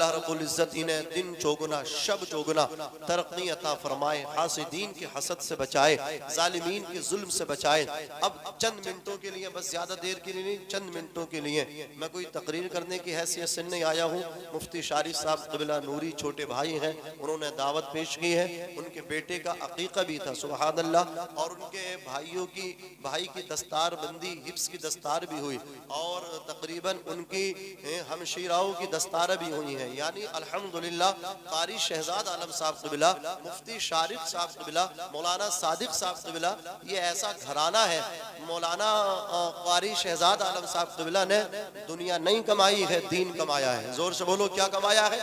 اللہ رب العزت انہیں دن چوگنا شب چوگنا ترقی عطا فرمائے، حاسدین کے حسد سے بچائے، ظالمین کے ظلم سے بچائے۔ اب چند منٹوں کے لیے، بس زیادہ دیر کے لیے نہیں، چند منٹوں کے لیے میں کوئی تقریر کرنے کی حیثیت سے نہیں آیا ہوں۔ مفتی شارف صاحب قبلہ نوری چھوٹے بھائی ہیں، انہوں نے دعوت پیش کی ہے، ان کے بیٹے کا عقیقہ بھی تھا سبحان اللہ، اور ان کے بھائی کی دستار بندی، حفظ کی دستار بھی ہوئی، اور تقریباً ان کی ہمشیراؤں کی دستار بھی ہوئی ہیں۔ یعنی الحمدللہ قاری شہزاد عالم صاحب قبلہ، مفتی شارف صاحب قبلہ، مولانا صادق صاحب قبلہ، یہ ایسا گھرانہ ہے۔ مولانا قاری شہزاد عالم صاحب قبلہ نے دنیا نہیں کمائی ہے، دین کمایا ہے۔ زور سے بولو کیا کمایا ہے؟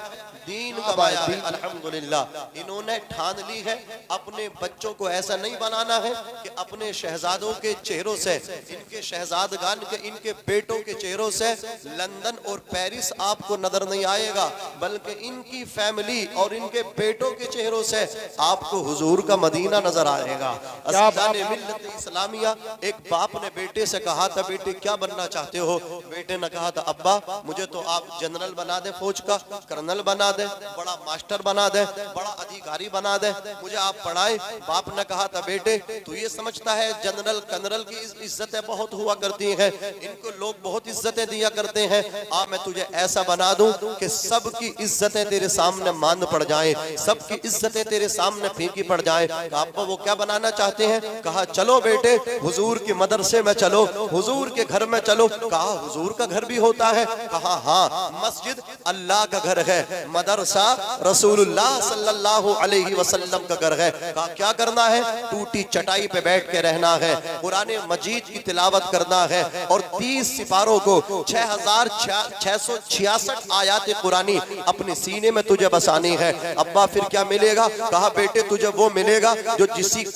دین کمایا ہے الحمدللہ۔ انہوں نے ٹھان لی ہے اپنے بچوں کو ایسا نہیں بنانا ہے کہ اپنے شہزادوں کے چہروں سے، ان کے شہزادگان کے، ان کے بیٹوں کے چہروں سے لندن اور پیرس آپ کو نظر نہیں آئے گا، بلکہ ان کی فیملی اور ان کے بیٹوں کے چہروں سے آپ کو حضور کا مدینہ نظر آئے گا۔ عزیزان ملت اسلامیہ، ایک باپ نے بیٹے سے کہا تھا بیٹے کیا بننا چاہتے ہو؟ بیٹے نے کہا تھا ابا مجھے تو آپ جنرل بنا دیں، فوج کا کرنل بنا دیں، بڑا ماسٹر بنا دیں، بڑا ادھیکاری بنا دیں، مجھے آپ پڑھائیں۔ باپ نے کہا تھا بیٹے تو یہ سمجھتا ہے جنرل کرنل کی عزتیں بہت ہوا کرتی ہیں، ان کو لوگ بہت عزتیں دیا کرتے ہیں، میں تجھے ایسا بنا دوں کہ سب کی عزتیں تیرے سامنے ماند پڑ جائیں، سب کی عزتیں تیرے سامنے پھیکی پڑ جائیں۔ کہا ابا وہ کیا بنانا چاہتے ہیں؟ کہا چلو بیٹے حضور کے مدرسے میں چلو، حضور کے گھر میں چلو۔ کہا حضور کا گھر بھی ہوتا ہے؟ کہا ہاں، مسجد اللہ کا گھر ہے، مدرسہ رسول اللہ صلی اللہ علیہ وسلم کا گھر ہے۔ کہا کیا کرنا ہے؟ ٹوٹی چٹائی پہ بیٹھ کے رہنا ہے، قرآن مجید کی تلاوت کرنا ہے، اور 30 سپاروں کو 6666 آیات قرآنی اپنے سینے میں تجھے بسانی ہے۔ ابا پھر کیا ملے گا؟ کہا بیٹے تجھے وہ ملے گا جو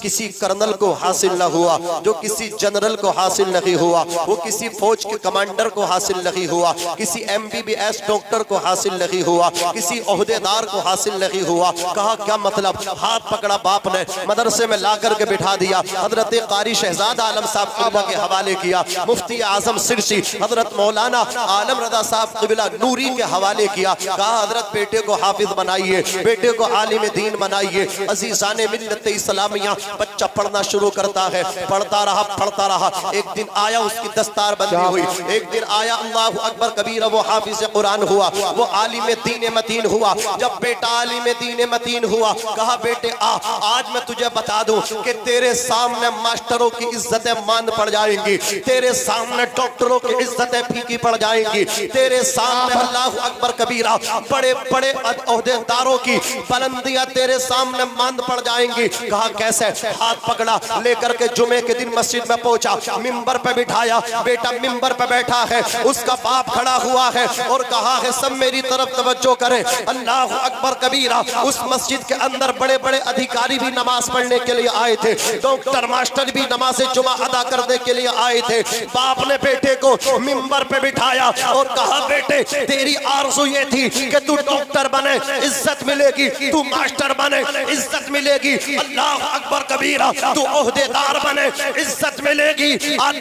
کسی کرنل کو حاصل نہ ہوا، جو کسی جنرل کو حاصل نہیں ہوا، وہ کسی فوج کے کمانڈر کو حاصل نہیں ہوا، کسی MBBS ڈاکٹر کو حاصل نہیں ہوا، کسی عہدیدار کو حاصل نہیں ہوا۔ کہا کیا مطلب؟ ہاتھ پکڑا باپ نے، مدرسے میں لا کر کے بٹھا دیا، حضرت قاری شہزاد عالم صاحب قبلہ کے حوالے کیا، مفتی اعظم سرسی حضرت مولانا عالم رضا صاحب قبلہ نوری کے حوالے کیا۔ کہا حضرت بیٹے کو حافظ بنائیے، بیٹے کو عالم دین بنائیے۔ عزیزان ملت اسلامیہ، بچہ پڑھنا شروع کرتا ہے، پڑھتا رہا، ایک دن آیا اس کی دستار بندی ہوئی، ایک دن آیا اللہ اکبر کبیرہ وہ حافظ قرآن ہوا، وہ عالم دین متین ہوا۔ جب بیٹا عالم دین متین ہوا، کہا بیٹے آج میں تجھے بتا دوں کہ تیرے سامنے ماسٹروں کی عزتیں ماند پڑ جائیں گی، تیرے سامنے ڈاکٹروں کی عزتیں پھیکی پڑ جائیں گی، تیرے سامنے اللہ اکبر کبیرہ بڑے بڑے عہدیداروں کی بلندیاں تیرے سامنے ماند پڑ جائیں گی۔ کہا کیسے؟ ہاتھ پکڑا، لے کر کے جمعے کے دن مسجد میں پہنچا، ممبر پہ بٹھایا، بیٹا ممبر پہ بیٹھا ہے، اس کا باپ کھڑا ہوا ہے، اور کہا ہے سب میری طرف توجہ کریں، اللہ اکبر کبیرہ۔ اس مسجد کے اندر بڑے بڑے ادھیکاری بھی نماز پڑھنے کے لیے آئے تھے، ڈاکٹر ماسٹر بھی نماز جمعہ ادا کرنے کے لیے آئے تھے۔ باپ نے بیٹے کو ممبر پہ بٹھایا اور کہا بیٹے تیری آرزو یہ تھی کہ تو ڈاکٹر بنے، عزت ملے گی، تو ماسٹر بنے، عزت ملے گی، اللہ اکبر کبیرہ، تو عہدیدار بنے، عزت ملے گی۔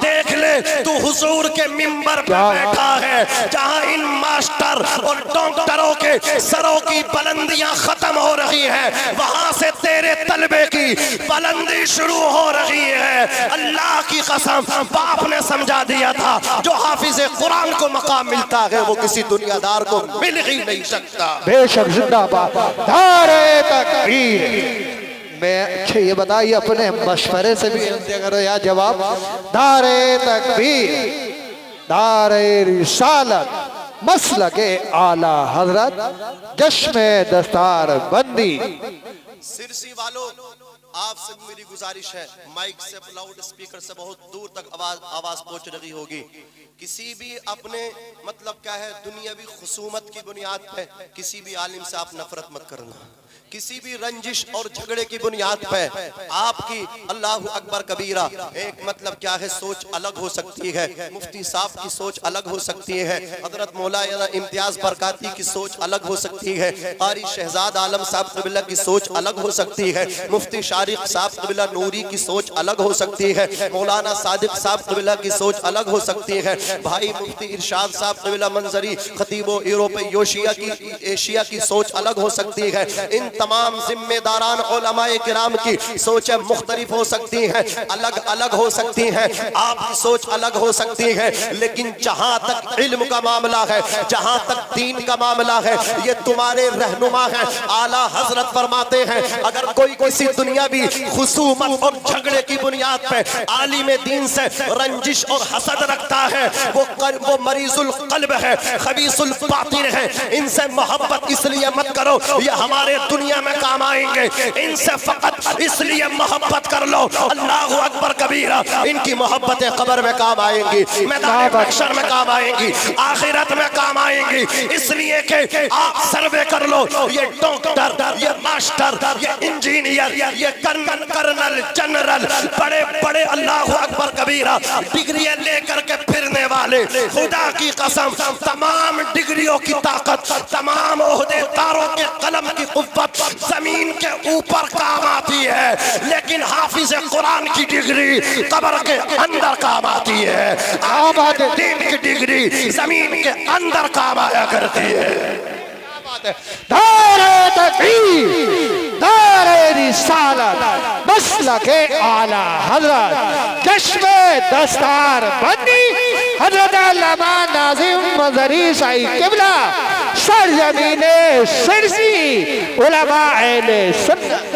دیکھ لے تو حضور کے ممبر پہ بیٹھا ہے، جہاں ان ماسٹر اور ڈاکٹروں کے سروں کی بلندیاں ختم ہو رہی ہیں، وہاں سے تیرے طلبے کی بلندی شروع ہو رہی ہے۔ اللہ کی قسم باپ نے سمجھا دیا تھا جو حافظ قرآن کو مقام ملتا ہے وہ کسی دنیا دار کو مل ہی نہیں سکتا۔ بے شک زندہ باد، نعرہ تکبیر۔ میں اچھے یہ بتائیے اپنے مشورے سے بھی انتظار کرو یا جواب۔ نعرہ تکبیر، نعرہ رسالت، مسلک اعلی حضرت، جشن دستار بندی۔ سرسی والو آپ سے میری گزارش ہے، مائک سے لاؤڈ سپیکر سے بہت دور تک آواز پہنچ رہی ہوگی، کسی بھی اپنے مطلب کیا ہے دنیاوی خصومت کی بنیاد پہ کسی بھی عالم سے آپ نفرت مت کرنا، کسی بھی رنجش اور جھگڑے کی بنیاد پہ آپ کی اللہ اکبر کبیرہ ایک مطلب کیا ہے سوچ الگ ہو سکتی ہے، مفتی صاحب کی سوچ الگ ہو سکتی ہے، حضرت مولانا امتیاز برکاتی کی سوچ الگ ہو سکتی ہے، قاری شہزاد عالم صاحب قبلہ کی سوچ الگ ہو سکتی ہے، مفتی شارق صاحب قبلہ نوری کی سوچ الگ ہو سکتی ہے، مولانا صادق صاحب قبلہ کی سوچ الگ ہو سکتی ہے، بھائی مفتی ارشاد صاحب قبلہ منظری خطیب و یوروپ ایشیا کی سوچ الگ ہو سکتی ہے، ان تمام ذمہ داران علماء کرام کی سوچیں مختلف ہو سکتی ہیں، الگ الگ ہو سکتی ہیں، آپ کی سوچ الگ ہو سکتی ہے، لیکن جہاں تک علم کا معاملہ ہے، جہاں تک دین کا معاملہ ہے، یہ تمہارے رہنما ہیں۔ اعلیٰ حضرت فرماتے ہیں اگر کوئی کسی دنیاوی خصومت اور جھگڑے کی بنیاد پہ عالم دین سے رنجش اور حسد رکھتا ہے، وہ مریض القلب ہے، خبیث الباطن ہے، ان سے محبت اس لیے مت کرو یہ ہمارے دنیا میں کام آئیں گے، ان سے فقط اس لیے محبت کر لو اللہ اکبر کبیرہ، ان کی محبتیں قبر میں کام آئیں گی، میدان محشر میں کام آئیں گی، آخرت میں کام آئیں گی، اس لیے کہ آپ سروے کر لو یہ ڈاکٹر، یہ ماسٹر، یہ انجینئر، یہ کرنل جنرل، بڑے بڑے اللہ اکبر کبیرہ ڈگریاں لے کر کے پھرنے والے، خدا کی قسم تمام ڈگریوں کی طاقت، تمام عہدے داروں کے قلم کی قوت زمین کے اوپر کام آتی ہے، لیکن حافظ قرآن کی ڈگری قبر کے اندر کام آتی ہے، دین کی ڈگری زمین کے اندر کام آیا کرتی ہے۔ دار تکبیر، دار رسالت، مسلک اعلی حضرت، چشم دستار بندی حضرت علامہ ناظم منظری صاحب قبلہ، سرزمین سرسی، علماء اہل سنت۔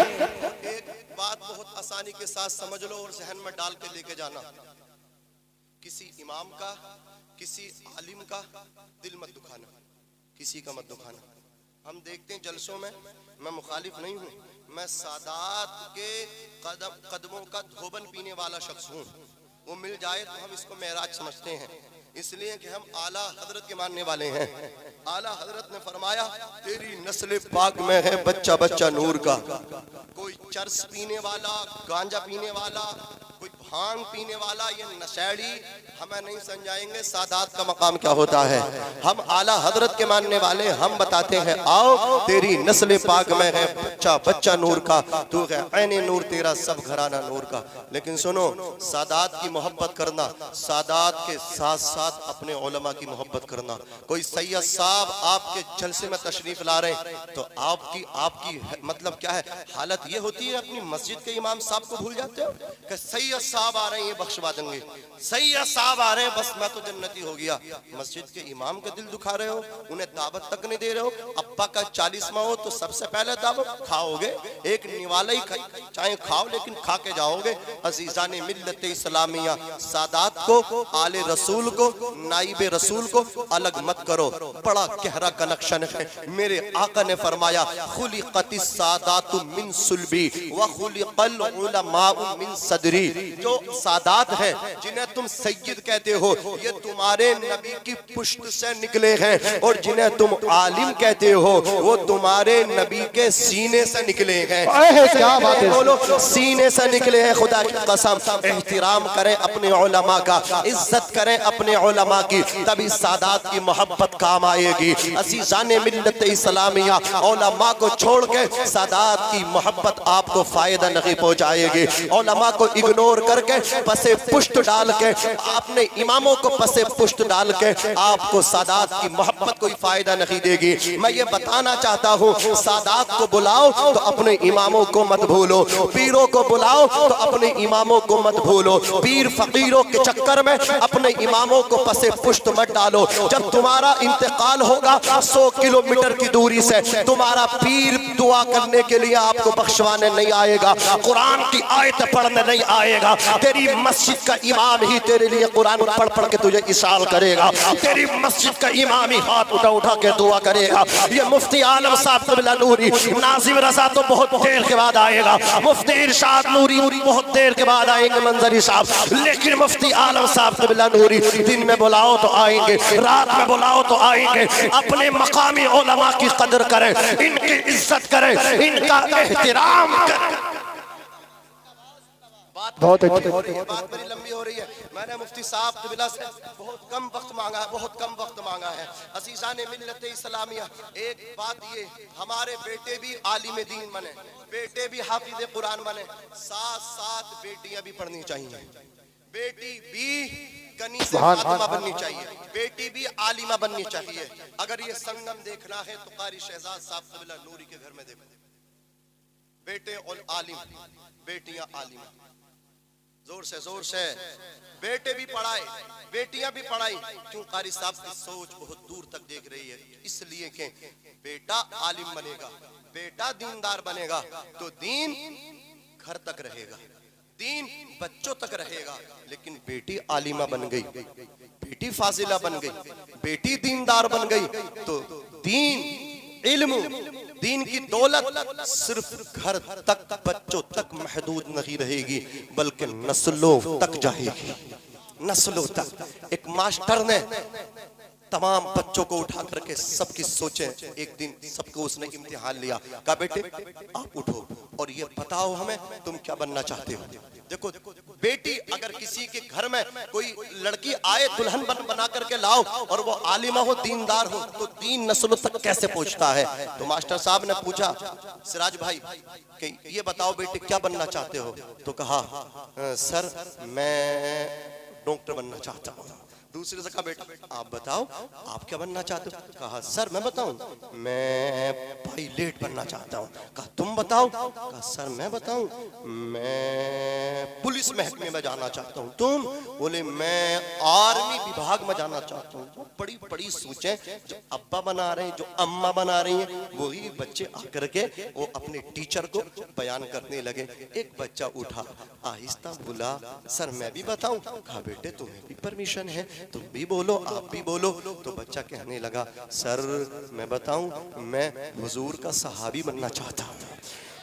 ایک بات بہت آسانی کے ساتھ سمجھ لو اور ذہن میں ڈال کے لے کے جانا، کسی امام کا، کسی عالم کا دل مت دکھانا، کسی کا مت دکھانا۔ ہم دیکھتے ہیں جلسوں میں، میں مخالف نہیں ہوں، میں سادات کے قدموں کا دھوبن پینے والا شخص ہوں، وہ مل جائے تو ہم اس کو معراج سمجھتے ہیں، اس لیے کہ ہم اعلیٰ حضرت کے ماننے والے ہیں۔ اعلیٰ حضرت نے فرمایا تیری نسل پاک میں ہے بچہ بچہ نور کا، کوئی چرس پینے والا، گانجا پینے والا، کوئی بھانگ پینے والا، یہ نشیڑی ہمیں نہیں سمجھائیں گے سادات کا مقام کیا ہوتا ہے۔ ہم اعلیٰ حضرت کے ماننے والے، ہم بتاتے ہیں آؤ تیری نسل پاک میں ہے بچہ بچہ نور کا، تو ہے عین نور تیرا سب گھرانہ نور کا۔ لیکن سنو، سادات کی محبت کرنا، سادات کے ساتھ ساتھ اپنے علماء کی محبت کرنا۔ کوئی سید صاحب آپ کے جلسے میں تشریف لا رہے ہیں تو آپ کی مطلب کیا ہے، حالت یہ ہوتی ہے اپنی مسجد کے امام صاحب کو بھول جاتے ہو کہ سید صاحب آ رہے ہیں یہ بخشوا دیں گے، سید صاحب آ رہے ہیں بس میں تو جنتی ہو گیا۔ مسجد کے امام کا دل دکھا رہے ہو، انہیں دعوت تک نہیں دے رہے ہو۔ ابا کا 40واں ہو تو سب سے پہلے دعوت کھاؤ گے، ایک نوالا ہی چاہے کھاؤ لیکن کھا کے جاؤ گے۔ عزیزان ملت اسلامیہ، سادات کو، آل رسول کو، نائب رسول کو الگ مت کرو، بڑا گہرا کنیکشن ہے۔ میرے آقا نے فرمایا خلقت السادات من صلبی وخلق العلماء من صدری، جو سادات ہیں جنہیں تم سید کہتے ہو یہ تمہارے نبی کی پشت سے نکلے ہیں، اور جنہیں تم عالم کہتے ہو وہ تمہارے نبی کے سینے سے نکلے ہیں۔ کیا بات ہے، بولو سینے سے نکلے ہیں۔ خدا کی قسم احترام کریں اپنے علماء کا، عزت کریں اپنے علماء کی، تبھی سادات کی محبت کام آئے گی۔ عزیزان ملت اسلامیہ، علماء کو چھوڑ کے سادات کی محبت آپ کو فائدہ نہیں پہنچائے گی۔ علماء کو اگنور کر کے پسے پشت ڈال کے، اپنے اماموں کو پسے پشت ڈال کے آپ کو سادات کی محبت کوئی فائدہ نہیں دے گی۔ میں یہ بتانا چاہتا ہوں سادات کو بلاؤ تو اپنے اماموں کو مت بھولو، پیروں کو بلاؤ تو اپنے اماموں کو مت بھولو، پیر فقیروں کے چکر میں اپنے اماموں کو پسے پشت مت ڈالو۔ جب تمہارا انتقال ہوگا 100 کلومیٹر کی دوری سے تمہارا پیر دعا کرنے کے لیے آپ کو بخشوانے نہیں آئے گا، قرآن کی آیت پڑھنے نہیں آئے گا، تیری مسجد کا امام ہی تیرے لیے قرآن پڑھ پڑھ کے تجھے اشار کرے گا، تیری مسجد کا امام ہی ہاتھ اٹھا اٹھا کے دعا کرے گا۔ یہ مفتی عالم صاحب قبلہ نوری، ناظم رضا تو بہت دیر کے بعد آئے گا، مفتی ارشاد نوری بہت دیر کے بعد آئیں گے منظری صاحب، لیکن مفتی عالم صاحب قبلہ نوری دن میں بلاؤ تو آئیں گے، رات میں بلاؤ تو آئیں گے۔ اپنے مقامی علماء کی قدر کریں، ان کی عزت کریں، ان کا احترام کریں۔ بہت اچھی بات بڑی لمبی ہو رہی ہے، میں نے مفتی صاحب قبلہ سے بہت کم وقت مانگا ہے۔ عزیزان ملت اسلامیہ، ایک بات یہ، ہمارے بیٹے بھی عالم دین بنے، بیٹے بھی حافظ قرآن بنے، ساتھ ساتھ بیٹیاں بھی پڑھنی چاہیے، بیٹی بھی کنیز فاطمہ بننی چاہیے، بیٹی بھی عالمہ بننی چاہیے۔ اگر یہ سنگم دیکھنا ہے تو قاری شہزاد صاحب قبلہ نوری کے گھر میں دیکھو، بیٹے اور عالم، بیٹیاں عالمہ، زور سے بیٹے بھی پڑھائے بیٹیاں بھی پڑھائی۔ کیوں؟ قاری صاحب کی سوچ بہت دور تک دیکھ رہی ہے، اس لیے کہ بیٹا عالم بنے گا، بیٹا دیندار بنے گا تو دین گھر تک رہے گا، دین بچوں تک رہے گا۔ لیکن بیٹی عالمہ بن گئی، بیٹی فاضلہ بن گئی، بیٹی دیندار بن گئی تو دین، علم، دین کی دولت صرف گھر تک، بچوں تک محدود نہیں رہے گی بلکہ نسلوں تک جائے گی، نسلوں تک۔ ایک ماسٹر نے تمام بچوں کو اٹھا کر کے سب کی سوچیں، ایک دن سب کو اس نے امتحان لیا، کہا بیٹے آپ اٹھو اور یہ بتاؤ ہمیں تم کیا بننا چاہتے ہو۔ دیکھو بیٹی اگر کسی کے گھر میں کوئی لڑکی آئے دلہن بنا کر کے لاؤ اور وہ عالمہ ہو، دیندار ہو، تو دین نسلوں تک کیسے پہنچتا ہے؟ تو ماسٹر صاحب نے پوچھا سراج بھائی کہ یہ بتاؤ بیٹے کیا بننا چاہتے ہو؟ تو کہا سر میں ڈاکٹر بننا چاہتا ہوں۔ دوسرے سے کہا بیٹا آپ بتاؤ آپ کیا بننا چاہتے ہو؟ کہا سر میں بتاؤں میں پائلٹ بننا چاہتا ہوں۔ کہا تم بتاؤ؟ کہا سر میں بتاؤں میں پولیس محکمے میں جانا چاہتا ہوں۔ تم؟ بولے میں آرمی وبھاگ میں جانا چاہتا ہوں۔ بڑی بڑی سوچیں جو ابا بنا رہے ہیں، جو اماں بنا رہی ہیں، وہی بچے آ کر کے وہ اپنے ٹیچر کو بیان کرنے لگے۔ ایک بچہ اٹھا آہستہ بولا سر میں بھی بتاؤں؟ کہا بیٹے تمہیں بھی پرمیشن ہے، تم بھی بولو آپ بھی بولو۔ تو بچہ کہنے لگا سر میں بتاؤں میں حضور کا صحابی بننا چاہتا ہوں،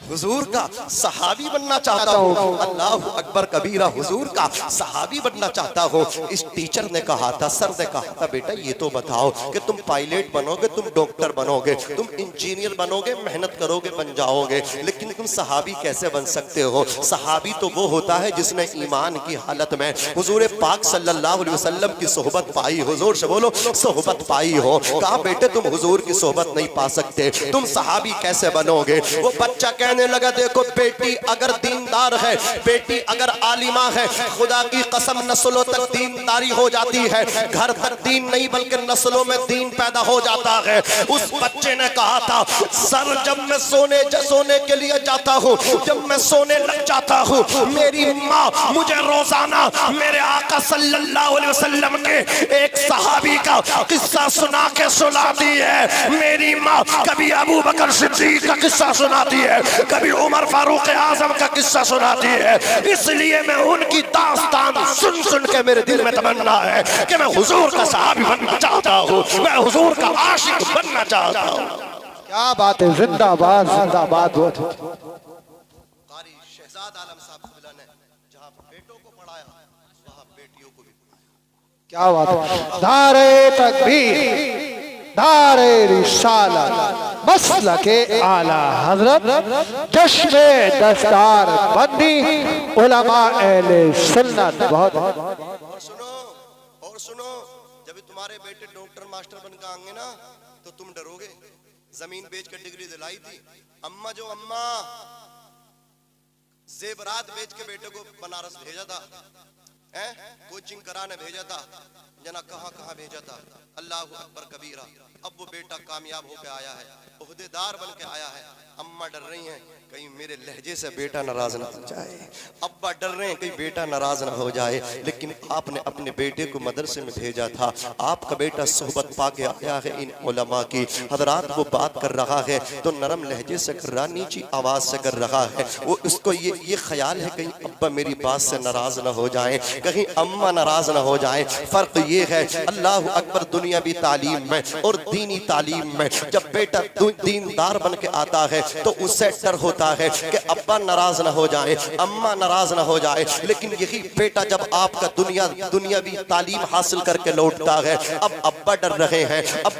حضور کا صحابی بننا چاہتا ہوں، اللہ اکبر کبیرہ، حضور کا صحابی بننا چاہتا ہوں۔ اس ٹیچر نے کہا تھا، سر نے کہا تھا بیٹا یہ تو بتاؤ کہ تم پائلٹ بنو گے، تم ڈاکٹر بنو گے، تم انجینئر بنو گے، محنت کرو گے بن جاؤ گے، لیکن تم صحابی کیسے بن سکتے ہو؟ صحابی تو وہ ہوتا ہے جس نے ایمان کی حالت میں حضور پاک صلی اللہ علیہ وسلم کی صحبت پائی، حضور سے بولو صحبت پائی ہو۔ کہا بیٹے تم حضور کی صحبت نہیں پا سکتے، تم صحابی کیسے بنو گے؟ وہ بچہ کہنے لگا دیکھو بیٹی اگر دیندار ہے، بیٹی اگر عالمہ ہے، خدا کی قسم نسلوں تک دینداری ہو جاتی ہے، گھر تک دین نہیں بلکہ نسلوں میں دین پیدا ہو جاتا ہے۔ اس بچے نے کہا تھا سر جب میں سونے کے لیے جاتا ہوں، جب میں سونے لگ جاتا ہوں، میری ماں مجھے روزانہ میرے آقا صلی اللہ علیہ وسلم کے ایک صحابی کا قصہ سنا کے سناتی ہے۔ میری ماں کبھی ابو بکر صدیق کا قصہ سناتی ہے، کبھی عمر فاروق اعظم کا قصہ سناتی ہے، اس لیے میں ان کی داستان سن سن کے میرے دل میں تمنا ہے کہ میں حضور کا صحابی بننا چاہتا ہوں، میں حضور کا عاشق بننا چاہتا ہوں۔ کیا بات ہے، زندہ باد زندہ باد۔ قاری شہزاد عالم صاحب قبلہ نے جہاں بیٹوں کو پڑھایا وہاں بیٹیوں کو بھی پڑھایا۔ کیا بات ہے، دارِ تکبیر، دارِ رسالت، مسلک اعلی حضرت، چشم دستار بندی علماء اہل سنت۔ بہت اور سنو جب تمہارے بیٹے ڈاکٹر ماسٹر بن کے آئیں گے نا تو تم ڈرو گے۔ زمین بیچ کر ڈگری دلائی تھی اماں، جو اماں زیورات بیچ کے بیٹے کو بنارس بھیجا تھا، کوچنگ کرانے بھیجا تھا، جنا کہاں کہاں بھیجا تھا، اللہ اکبر کبیرہ۔ اب وہ بیٹا کامیاب ہو کے آیا ہے، عہدیدار بن کے آیا ہے، اماں ڈر رہی ہیں کہیں میرے لہجے سے بیٹا ناراض نہ ہو جائے، ابا ڈر رہے ہیں کہیں بیٹا ناراض نہ ہو جائے، لیکن آپ نے اپنے بیٹے کو مدرسے میں بھیجا تھا۔ آپ کا بیٹا صحبت پا کے آیا ہے ان علماء کی۔ حضرات وہ بات کر رہا ہے تو نرم لہجے سے کر رہا، نیچی آواز سے کر رہا ہے، وہ اس کو یہ خیال ہے کہیں ابا میری بات سے ناراض نہ ہو جائیں، کہیں اماں ناراض نہ ہو جائیں۔ فرق یہ ہے اللہ اکبر دنیاوی تعلیم میں اور دینی تعلیم میں جب بیٹا دیندار بن کے آتا ہے تو اسے ڈر ہوتا ہے کہ ابا ناراض نہ ہو جائے، اماں ناراض نہ ہو جائے، لیکن یہی بیٹا جب آپ کا دنیاوی تعلیم حاصل کر کے لوٹتا ہے، اب ابا ڈر رہے ہیں، اب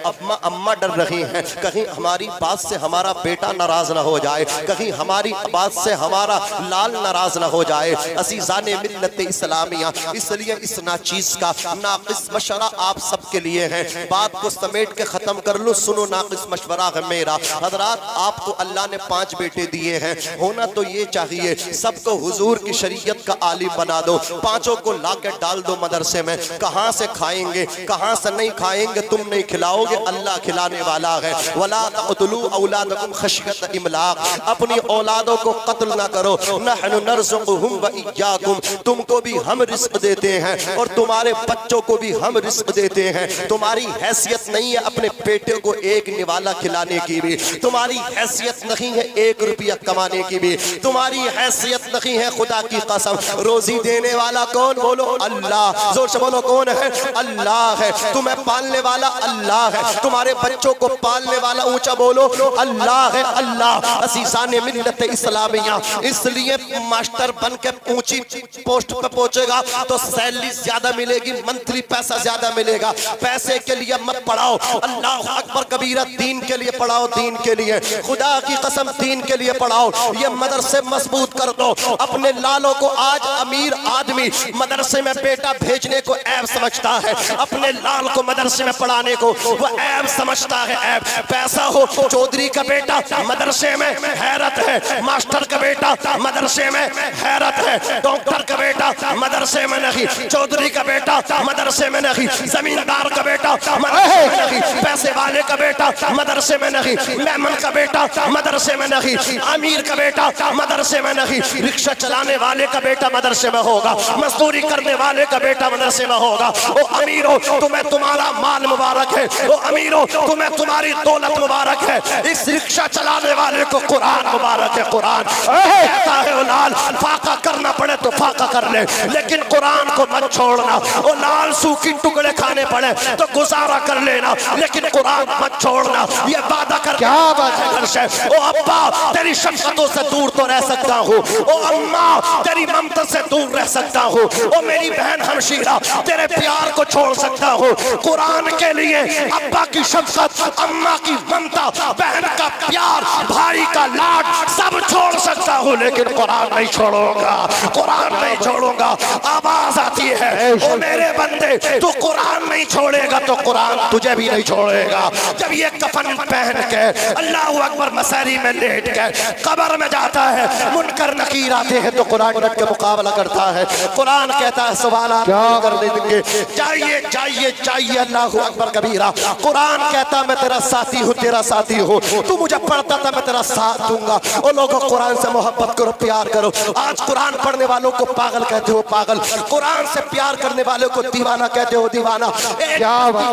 اماں ڈر رہی ہیں، کہیں ہماری بات سے ہمارا بیٹا ناراض نہ ہو جائے، کہیں ہماری بات سے ہمارا لال ناراض نہ ہو جائے۔ عزیزان ملت اسلامیہ، اس لیے اس ناچیز کا ناقص مشورہ آپ سب کے لیے ہے۔ بات کو سمیٹ کے ختم کر لوں، سنو ناقص مشورہ ہے میرا۔ حضرات آپ کو اللہ اللہ نے 5 بیٹے دیے ہیں, ہونا تو یہ چاہیے سب کو حضور کی شریعت کا عالم بنا دو, 5 کو لا کے ڈال دو مدرسے میں. کہاں سے کھائیں گے, کہاں سے نہیں کھائیں گے, تم نہیں کھلاؤ گے, اللہ کھلانے والا ہے. وَلَا تَقْتُلُوا أَوْلَادَكُمْ خَشْيَةَ إِمْلَاقٍ, اپنی اولادوں کو قتل نہ کرو. نَحْنُ نَرْزُقُهُمْ وَإِيَّاكُمْ, تم کو بھی ہم رزق دیتے ہیں اور تمہارے بچوں کو بھی ہم رزق دیتے ہیں. تمہاری حیثیت نہیں ہے اپنے بیٹے کو 1 نوالا کھلانے کی بھی, تمہاری حیثیت نہیں ہے 1 روپیہ کمانے کی بھی, تمہاری حیثیت نہیں ہے. خدا کی قسم روزی دینے والا کون, بولو اللہ, زور سے بولو کون ہے, اللہ ہے. تمہیں پالنے والا اللہ ہے, تمہارے بچوں کو پالنے والا اونچا بولو اللہ ہے. اللہ عزیزان ملت اسلامیہ, اس لیے ماسٹر بن کے اونچی پوسٹ پہ پہنچے گا تو سیلری زیادہ ملے گی, منتھلی پیسہ زیادہ ملے گا. پیسے کے لیے مت پڑھاؤ, اللہ اکبر کبیرہ, دین کے لیے پڑھاؤ, دین کے لیے, خدا کی قسم دین کے لیے پڑھاؤ. یہ مدرسے مضبوط کر دو. اپنے لالوں کو, آج امیر آدمی مدرسے میں بیٹا بھیجنے کو عیب سمجھتا ہے, اپنے لال کو مدرسے میں پڑھانے کو وہ عیب سمجھتا ہے. عیب پیسہ ہو, چودھری کا بیٹا مدرسے میں حیرت ہے, ماسٹر کا بیٹا مدرسے میں حیرت ہے, ڈاکٹر کا بیٹا مدرسے میں نہیں, چودھری کا بیٹا مدرسے میں نہیں, زمیندار کا بیٹا مدرسے میں نہیں, پیسے والے کا بیٹا مدرسے میں نہیں, میمن کا بیٹا مدرسے میں نہیں, امیر کا بیٹا مدرسے میں نہیں, رکشہ چلانے والے کا بیٹا مدرسے میں ہوگا, مزدوری کرنے والے کا بیٹا مدرسے میں ہوگا. او امیرو, تمہیں تمہارا مال مبارک ہے, او امیرو تمہیں تمہاری دولت مبارک ہے, اس رکشہ چلانے والے کو قرآن مبارک ہے. قرآن کہتا ہے لال فاقہ کرنا پڑے تو فاقہ کر لے, لیکن قرآن کو مت چھوڑنا. او لال سوکھی ٹکڑے کھانے پڑے تو گزارا کر لینا, لیکن قرآن مت چھوڑنا. یہ وعدہ کر کیا بات ہے. او ابا تیری شفقتوں سے دور تو رہ سکتا ہوں, او اماں تیری ممتا سے دور رہ سکتا ہوں, او میری بہن ہمشیرہ تیرے پیار کو چھوڑ سکتا ہوں. قرآن کے لیے ابا کی شفقت, اماں کی ممتا, بہن کا پیار, بھائی کا لاڈ سب چھوڑ سکتا ہوں, لیکن قرآن نہیں چھوڑوں گا, قرآن نہیں چھوڑوں گا. آواز آتی ہے او میرے بندے, تو قرآن نہیں چھوڑے گا تو قرآن تجھے بھی نہیں چھوڑے گا. جب یہ کفن پہن کے اللہ اکبر مساری میں لیٹ کے قبر میں جاتا ہے, منکر نکیر آتے ہیں تو قرآن ڈٹ کے مقابلہ کرتا ہے. قرآن کہتا ہے سوالات کر دیں گے, جائیے جائیے جائیے, اللہ اکبر کبیرہ. قرآن کہتا میں تیرا ساتھی ہوں, تیرا ساتھی ہوں, تو مجھے پڑھتا تھا میں تیرا ساتھ دوں گا. اور لوگوں قرآن سے محبت کرو, پیار کرو. آج قرآن پڑھنے والوں کو پاگل کہتے ہو پاگل, قرآن سے پیار کرنے والوں کو دیوانہ کہتے ہو دیوانہ. ایک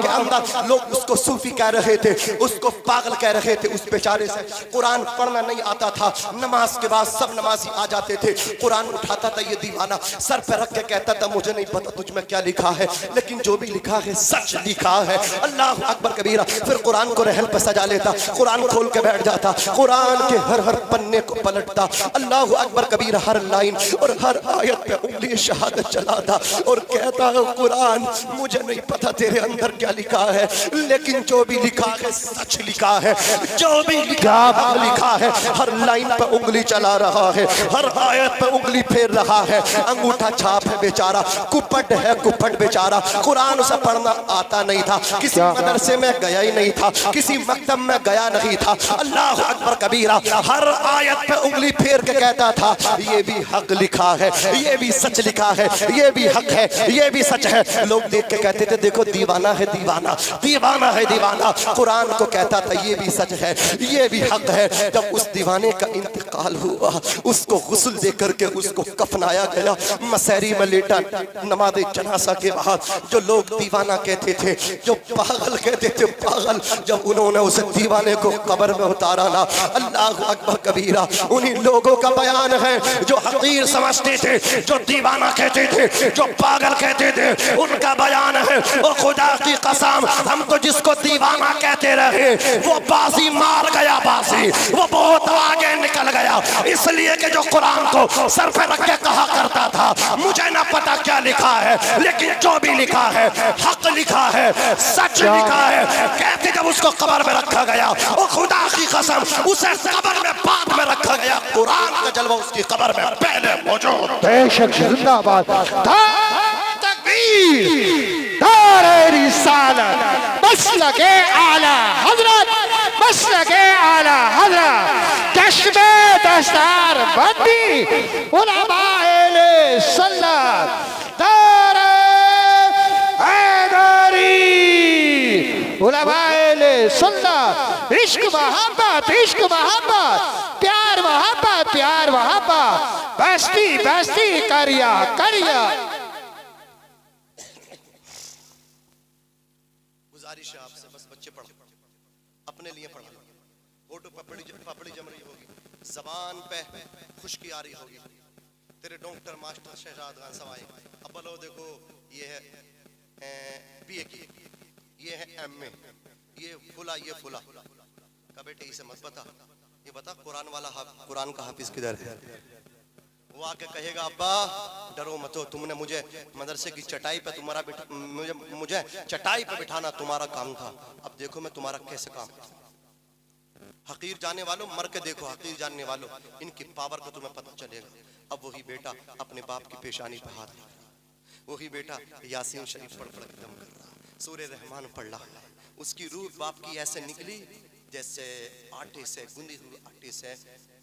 کے اندر لوگ اس کو صوفی کہہ رہے تھے, اس کو پاگل کہہ رہے تھے. اس بیچارے سے قرآن پڑھنا نہیں آتا تھا, نماز کے بعد سب نمازی آ جاتے تھے, قرآن اٹھاتا تھا یہ دیوانہ, سر پہ رکھ کے کہتا تھا مجھے نہیں پتا تجھ میں کیا لکھا ہے, لیکن جو بھی لکھا ہے سچ لکھا ہے. اللہ اکبر کبیرہ. پھر قرآن کو رحل پہ سجا لیتا, قرآن کھول کے بیٹھ جاتا, قرآن کے ہر پنے کو پلٹتا. اللہ اکبر کبیرہ. ہر لائن اور ہر آیت پہ انگلی شہادت چلاتا اور کہتا ہے قرآن مجھے نہیں پتا تیرے اندر کیا لکھا ہے, لیکن جو بھی لکھا ہے سچ لکھا ہے, جو بھی لکھا ہے. ہر لائن پہ انگلی چلا رہا ہے, ہر آیت پہ انگلی پھیر رہا ہے. انگوٹھا چھاپ ہے بیچارہ, کپٹ ہے کپٹ بیچارہ. قرآن اسے پڑھنا آتا نہیں تھا, کسی مدرسے میں گیا ہی نہیں تھا, کسی مکتب میں گیا نہیں تھا. اللہ اکبر کبیرہ. ہر آیت پہ انگلی پھیر کے کہتا تھا یہ بھی حق لکھا ہے, یہ بھی سچ لکھا ہے, یہ بھی حق ہے, یہ بھی سچ ہے. لوگ دیکھ کے کہتے تھے دیکھو دیوانہ ہے دیوانہ, دیوانہ ہے دیوانہ. قرآن کو کہتا تھا یہ بھی سچ ہے, یہ بھی حق ہے. جب اس دیوانے کا انتقال ہوا, اس کو غسل دے کر کے اس کو کفنایا گیا, مسیری میں لیٹا. نماز جنازہ کے بعد جو لوگ دیوانہ کہتے تھے, جو پاگل کہتے تھے پاگل, جب انہوں نے اسے دیوانے کو قبر میں اتارا نا, اللہ اکبر کبیرہ. انہی لوگوں کا بیان ہے جو حقیر سمجھتے تھے, جو دیوانہ کہتے تھے, جو پاگل کہتے تھے, ان کا بیان ہے. او خدا کی قسم, ہم تو جس کو دیوانہ کہتے رہے وہ بازی مار گیا, بازی وہ بہت آگے نکل گیا. اس لیے کہ جو قرآن کو سر پہ رکھ کے کہا کرتا تھا مجھے نہ پتا کیا لکھا ہے, لیکن جو بھی لکھا ہے حق لکھا ہے, سچ لکھا ہے. کہتے جب اس کو قبر میں رکھا گیا, او خدا کی قسم اسے قبر میں بعد میں رکھا گیا, قرآن کا جلوہ اس کی قبر میں پہلے موجود. بے شک زندہ باد. تکبیر. نعرہ رسالت. مسلک اعلی حضرت, مسلک اعلی حضرت. دستار بندی علماء اہل سنت دار حیدری علماء اہل سنت عشق محبت پیار محبت بستی کریا گزارش ہے آپ سے بس بچے پڑھو اپنے لیے پڑھو ہوٹو پپڑی جم رہی ہوگی زبان پہ خشکی آ رہی ہوگی تیرے ڈاکٹر ماسٹر شہزاد خان سوائے اب بلو دیکھو یہ ہے بی اے کی یہ ہے ایم اے یہ فلا کا بیٹے اسے مت بتا یہ بتا قرآن کا حافظ کدھر ہے وہ آ کے کہے گا ابا ڈرو متو تم نے مجھے مدرسے کی چٹائی پہ مجھے چٹائی پہ بٹھانا تمہارا کام تھا اب دیکھو میں تمہارا کیسے کام کرتا ہوں حقیر جانے والوں مر کے دیکھو حقیر جاننے والوں ان کی پاور کو تمہیں پتہ چلے گا اب وہی بیٹا اپنے باپ کی پیشانی پہ ہاتھ رکھ رہا وہی بیٹا یاسین شریف پڑھ کے دم کر رہا سورہ رحمان پڑھ رہا ہے اس کی روح باپ کی ایسے نکلی جیسے آٹے سے گندی ہوئی آٹے سے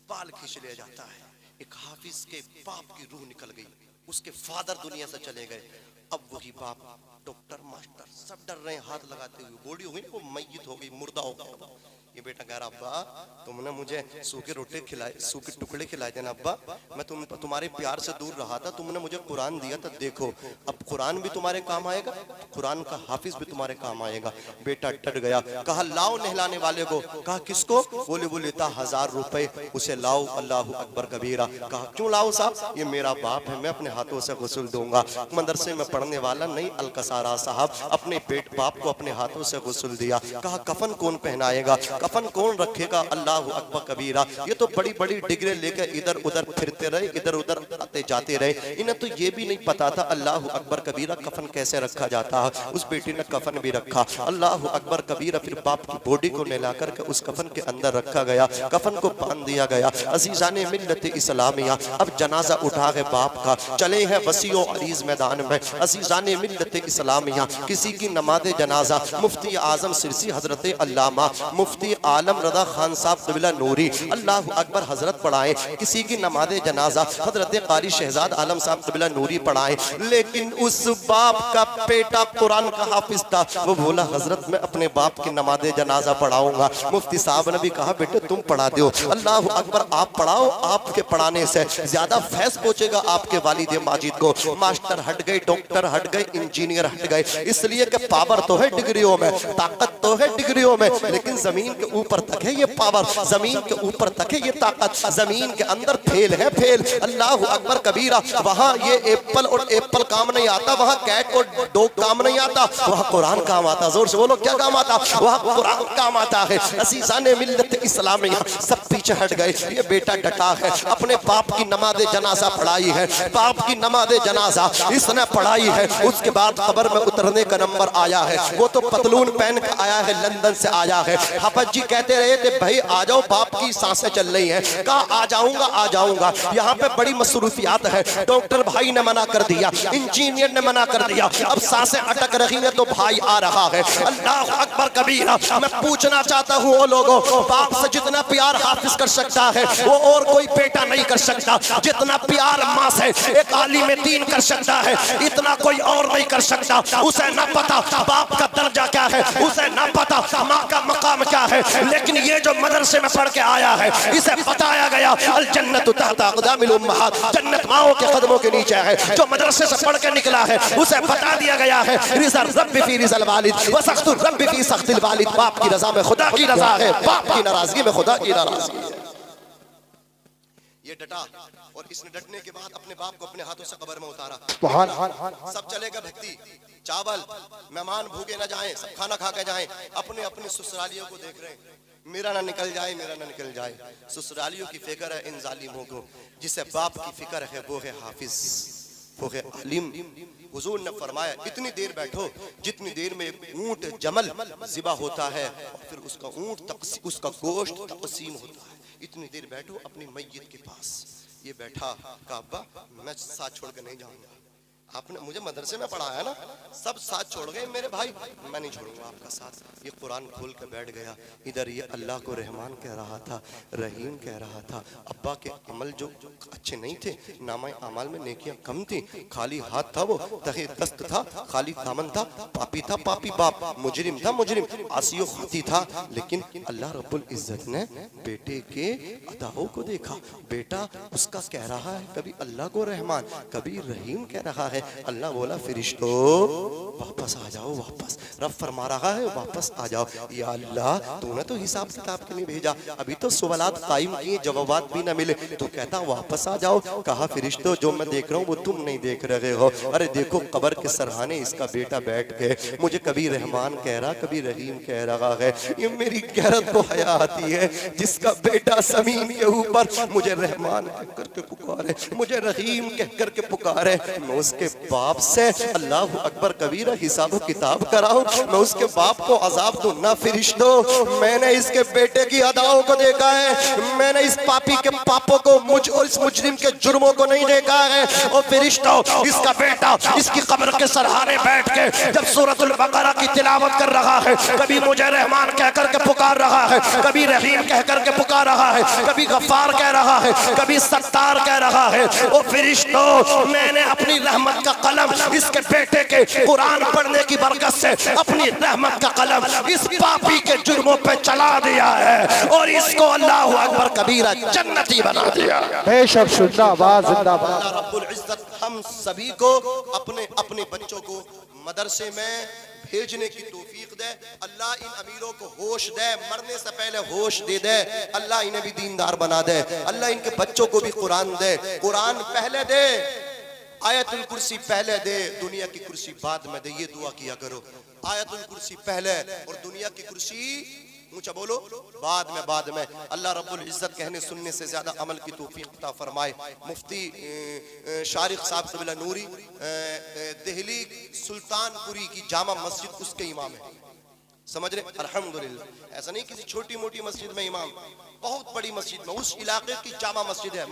بال کھینچ لیا جاتا ہے ایک حافظ کے باپ کی روح نکل گئی اس کے فادر دنیا سے چلے گئے اب وہی باپ ڈاکٹر ماسٹر سب ڈر رہے ہیں ہاتھ لگاتے ہوئے بوڑھی ہوئی نا وہ میت ہو گئی مردہ ہو گیا یہ بیٹا کہہ رہا ابا تم نے مجھے سوکھے روٹے کھلائے سوکھے ٹکڑے کھلائے تھے نا ابا میں تمہارے پیار سے دور رہا تھا تم نے مجھے قرآن دیا تھا دیکھو اب قرآن بھی تمہارے کام آئے گا قرآن کا حافظ بھی تمہارے کام آئے گا بیٹا ڈٹ گیا کہا لاؤ نہلانے والے کو کہا کس کو بولے وہ لیتا 1000 روپے اسے لاؤ اللہ اکبر کبیرہ کہا کیوں لاؤ صاحب یہ میرا باپ ہے میں اپنے ہاتھوں سے غسل دوں گا مدرسے میں پڑھنے والا نہیں الکسارا صاحب اپنے باپ کو اپنے ہاتھوں سے غسل دیا کہا کفن کون پہنائے گا کفن کون رکھے گا اللہ اکبر کبیرہ یہ تو بڑی بڑی ڈگرے لے کے ادھر ادھر پھرتے رہے ادھر ادھر آتے جاتے رہے انہیں تو یہ بھی نہیں پتا تھا اللہ اکبر کبیرہ کفن کیسے رکھا جاتا ہے اس بیٹی نے کفن بھی رکھا اللہ اکبر کبیرہ پھر باپ کی بوڈی کو نہلا کر کے اس کفن کے اندر رکھا گیا کفن کو باندھ دیا گیا عزیزان ملت اسلامیہ اب جنازہ اٹھا گئے باپ کا چلے ہیں وسیع و عریض میدان میں عزیزان ملت اسلامیہ کسی کی نماز جنازہ مفتی اعظم سرسی حضرت علامہ مفتی عالم رضا خان صاحب قبلہ نوری اللہ اکبر حضرت پڑھائیں کسی کی نماز جنازہ حضرت قاری شہزاد عالم صاحب قبلہ نوری پڑھائیں لیکن اس باپ کا بیٹا قرآن کا حافظ تھا وہ بولا حضرت میں اپنے باپ کی نماز جنازہ پڑھاؤں گا مفتی صاحب نے بھی کہا بیٹے تم پڑھا دیو اللہ اکبر آپ پڑھاؤ آپ کے پڑھانے سے زیادہ فیض پہنچے گا آپ کے والد ماجد کو ماسٹر ہٹ گئے ڈاکٹر ہٹ گئے انجینئر ہٹ گئے اس لیے کہ پاور تو ہے ڈگریوں میں طاقت تو ہے ڈگریوں میں لیکن زمین کے اوپر تک ہے یہ پاور زمین کے اوپر تک ہے یہ طاقت زمین کے اندر پھیل ہے پھیل اللہ اکبر کبیرہ وہاں یہ ایپل اور ایپل کام نہیں آتا وہاں کیٹ اور ڈوگ کام نہیں آتا وہاں قرآن کام آتا زور سے بولو کیا کام آتا وہاں قرآن کام آتا ہے عزیزان ملت اسلامیہ سب پیچھے ہٹ گئے یہ بیٹا ڈٹا ہے اپنے باپ کی نماز جنازہ پڑھائی ہے باپ کی نماز جنازہ اس نے پڑھائی ہے اس کے بعد قبر میں اترنے کا نمبر آیا ہے وہ تو پتلون پہن کے آیا ہے لندن سے آیا ہے حافظ جی کہتے رہے تھے بھائی آ جاؤ باپ کی سانسیں چل رہی ہیں کہا آ جاؤں گا یہاں پہ بڑی مصروفیات ہے ڈاکٹر بھائی نے منع کر دیا انجینئر نے منع کر دیا اب سانسیں اٹک رہی ہیں تو بھائی آ رہا ہے اللہ اکبر کبیرہ میں پوچھنا چاہتا ہوں وہ لوگوں باپ سے جتنا پیار حافظ کر سکتا ہے وہ اور کوئی بیٹا نہیں کر سکتا جتنا پیار ماں سے ایک عالم دین کر سکتا ہے اتنا کوئی اور نہیں کر سکتا اسے نہ پتا باپ کا درجہ کیا ہے اسے نہ پتا ماں کا مقام کیا ہے لیکن یہ جو مدرسے میں پڑھ کے آیا ہے اسے بتایا گیا الجنت تحت اقدام الامہات جنت ماؤں کے قدموں کے نیچے ہے جو مدرسے سے پڑھ کے نکلا ہے اسے بتا دیا گیا ہے رضا الرب فی رضا الوالد وسخط الرب فی سخط الوالد باپ کی رضا میں خدا کی رضا ہے باپ کی ناراضگی میں خدا کی ناراضگی ہے یہ ڈٹا اور اس نے ڈٹنے کے بعد اپنے باپ کو اپنے ہاتھوں سے قبر میں اتارا سب چلے گا بھکتی چاول مہمان بھوکے نہ جائیں سب کھانا کھا کے جائیں اپنے اپنے سسرالیوں کو دیکھ رہے ہیں میرا نہ نکل جائے سسرالیوں کی فکر ہے ان ظالموں کو جسے باپ کی فکر ہے وہ ہے حافظ وہ ہے عالم حضور نے فرمایا اتنی دیر بیٹھو جتنی دیر میں ایک اونٹ جمل ذبح ہوتا ہے اور پھر اس کا اونٹ اس کا گوشت تقسیم ہوتا ہے اتنی دیر بیٹھو اپنی میت کے پاس یہ بیٹھا کہا ابا میں ساتھ چھوڑ کے نہیں جاؤں گا آپ نے مجھے مدرسے میں پڑھایا نا, سب ساتھ چھوڑ گئے میرے بھائی, میں نہیں چھوڑوں گا آپ کا ساتھ. یہ قرآن کھول کے بیٹھ گیا ادھر, یہ اللہ کو رحمان کہہ رہا تھا, رحیم کہہ رہا تھا. ابا کے عمل جو اچھے نہیں تھے, نامہ اعمال میں نیکیاں کم تھی, خالی ہاتھ تھا وہ, تہی دست تھا, خالی دامن تھا, پاپی تھا, پاپی باپ, مجرم تھا, مجرم, عاصی و خاطی تھا. لیکن اللہ رب العزت نے بیٹے کے اداؤں کو دیکھا. بیٹا اس کا کہہ رہا ہے کبھی اللہ کو رحمان, کبھی رحیم کہہ رہا ہے. اللہ بولا فرشتو واپس آ جاؤ, واپس. رب فرما رہا ہے واپس آ جاؤ. یا اللہ تو نے تو حساب کتاب کے لیے بھیجا, ابھی تو سوالات قائم کیے, جوابات بھی نہ ملے, تو کہتا واپس آ جاؤ. کہا فرشتو جو میں دیکھ رہا ہوں وہ تم نہیں دیکھ رہے ہو. ارے دیکھو قبر کے سرحانے اس کا بیٹا بیٹھ گئے, مجھے کبھی رحمان کہہ رہا, کبھی رحیم کہہ رہا ہے. یہ میری غیرت کو حیا آتی ہے, جس کا بیٹا زمین کے اوپر مجھے رحمان کہہ کر کے پکارے, مجھے رحیم کہہ کر کے پکارے, میں اس کے باپ سے اللہ اکبر کبیرہ حساب و کتاب کراؤں, میں اس کے باپ کو عذاب دوں. نہ فرشتو, میں نے اس کے بیٹے کی اداؤں کو دیکھا ہے, میں نے اس پاپی کے پاپوں کو, مجھ اور اس مجرم کے جرموں کو نہیں دیکھا ہے. اور فرشتو, اس کا بیٹا اس کی قبر کے سرحانے بیٹھ کے جب سورۃ البقرہ کی تلاوت کر رہا ہے, کبھی مجھے رحمان کہہ کر کے پکار رہا ہے, کبھی رحیم کہہ کر کے پکار رہا ہے, کبھی غفار کہہ رہا ہے, کبھی ستار کہہ رہا ہے. او فرشتو, میں نے اپنی رحمت کا قلم اس کے بیٹے کے قرآن پڑھنے کی برکت سے اپنی رحمت کا قلم اس پاپی کے جرموں پہ چلا دیا ہے, اور اس کو اللہ اکبر کبیرہ جنتی بنا دیا. بے شک زندہ باد, زندہ باد. اللہ رب العزت ہم سبھی کو اپنے اپنے بچوں کو مدرسے میں بھیجنے کی توفیق دے. اللہ ان امیروں کو ہوش دے, مرنے سے پہلے ہوش دے دے. اللہ انہیں بھی دیندار بنا دے. اللہ ان کے بچوں کو بھی قرآن دے. قرآن پہلے دے, آیت الکرسی پہلے دے, دنیا کی کرسی بعد میں دے. یہ دعا کیا کرو, آیت الکرسی پہلے اور دنیا کی کرسی اونچا بولو بعد میں, بعد میں. اللہ رب العزت کہنے سننے سے زیادہ عمل کی توفیق عطا فرمائے. مفتی شارق صاحب قبلہ نوری دہلی سلطان پوری کی جامع مسجد اس کے امام ہیں, سمجھ رہے, الحمدللہ. ایسا نہیں کسی چھوٹی موٹی مسجد میں امام, بہت بڑی مسجد میں, اس علاقے کی جامع مسجد ہے.